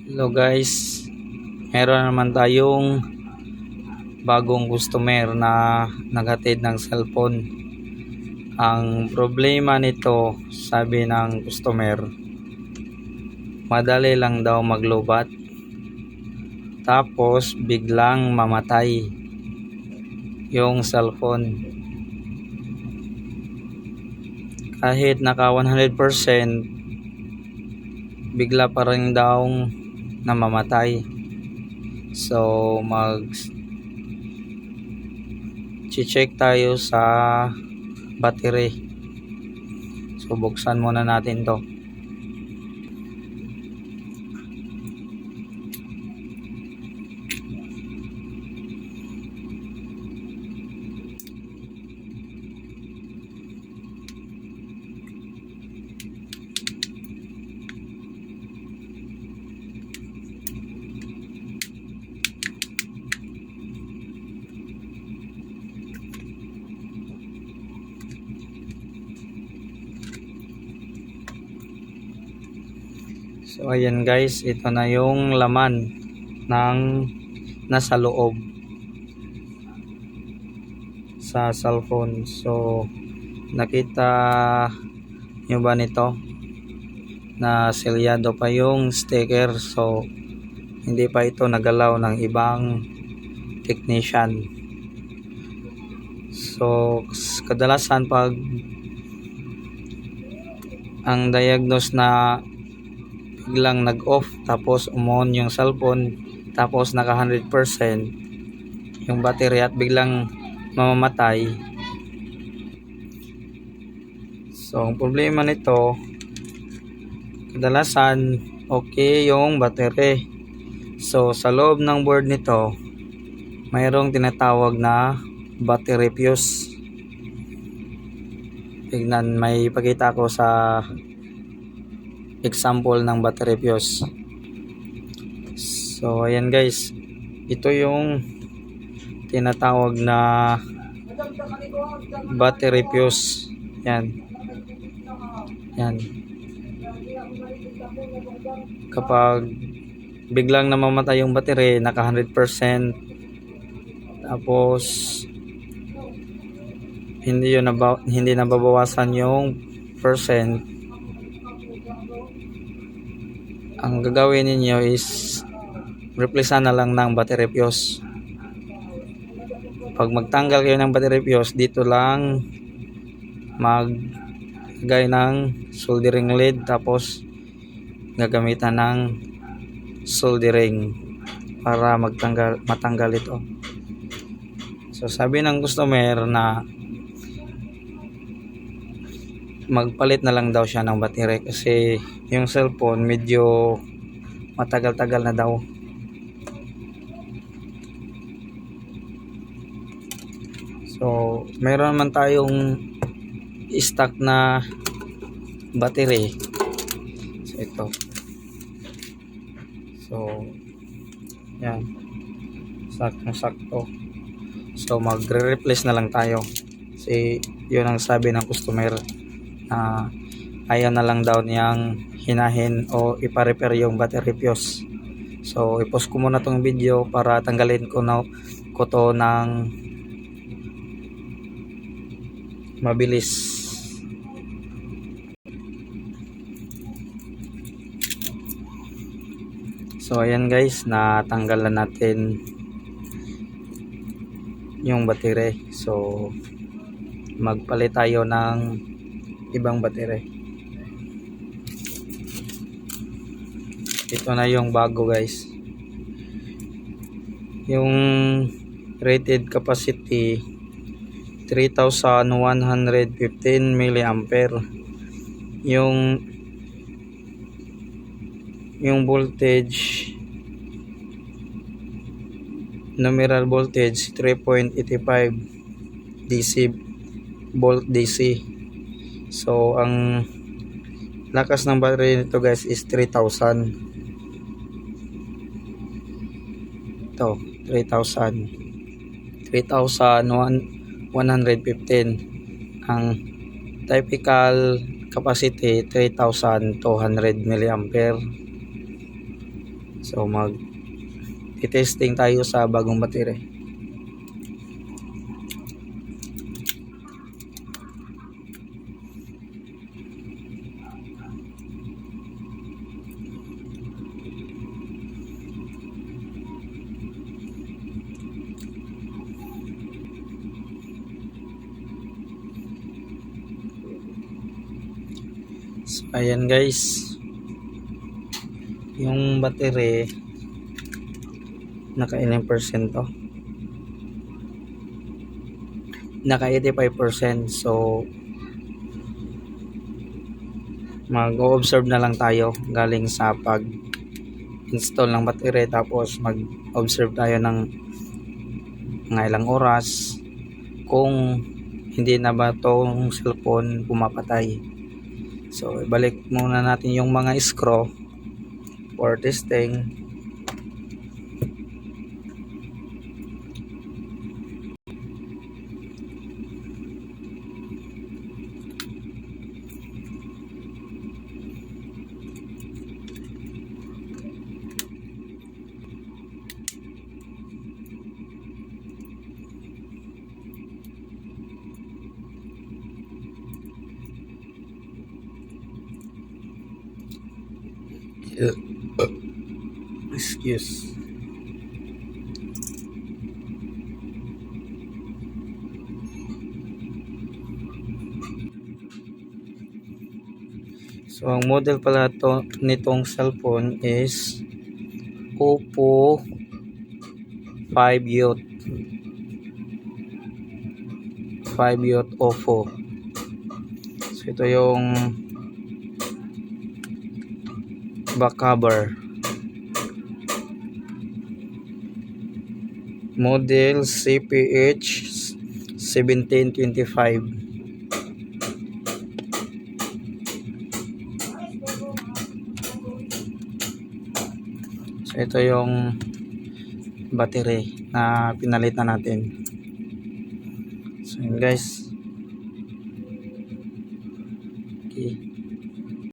Hello guys, meron naman tayong bagong customer na naghatid ng cellphone. Ang problema nito, sabi ng customer, madali lang daw maglobat tapos biglang mamatay yung cellphone. Kahit naka 100%, bigla pa rin daw namamatay. So check tayo sa battery. So buksan muna natin to. So ayan guys, ito na yung laman ng nasa loob sa cellphone. So nakita nyo ba nito na selyado pa yung sticker, so hindi pa ito nagalaw ng ibang technician. So kadalasan pag ang diagnose na biglang nag-off tapos on yung cellphone tapos naka 100% yung battery at biglang mamamatay. So ang problema nito, kadalasan okay yung battery. So sa loob ng board nito mayroong tinatawag na battery fuse. Tignan, may ipakita ko sa example ng battery fuse. So ayan guys, ito yung tinatawag na battery fuse. Yan. Kapag biglang namamatay yung battery, naka 100%, tapos hindi nababawasan yung percent, ang gagawin ninyo is replacean na lang ng battery fuse. Pag magtanggal kayo ng battery fuse, dito lang maglagay ng soldering lead tapos gagamitan ng soldering para matanggal ito. So sabi ng customer na magpalit na lang daw siya ng battery kasi yung cellphone medyo matagal-tagal na daw. So meron naman tayong stock na battery. So ito. So yan, sakto. So magre-replace na lang tayo kasi yun ang sabi ng customer na ayaw na lang daw niyang hinahin o ipa-repair yung battery fuse. So i-pause ko muna tong video para tanggalin ko to ng mabilis. So ayan guys, natanggal na natin yung battery. So magpalit tayo ng ibang battery. Ito na yung bago guys. Yung rated capacity 3,115 milliampere. Yung voltage, nominal voltage 3.85 volt DC. So ang lakas ng battery nito guys is 3,000. Ito 3,115. Ang typical capacity 3,200 milliampere. So testing tayo sa bagong battery. So ayan guys, yung battery naka ilang percent to? Naka 85%. So mag-observe na lang tayo galing sa pag install ng battery, tapos mag-observe tayo ng mga ilang oras kung hindi na ba tong cellphone pumapatay. So ibalik muna natin yung mga screw for testing. Excuse. So ang model pala nitong cellphone is Oppo 5 Youth. 5 Youth Oppo. So ito yung back cover. Model CPH 1725. So ito yung battery na pinalitan natin. So yun guys. Okay.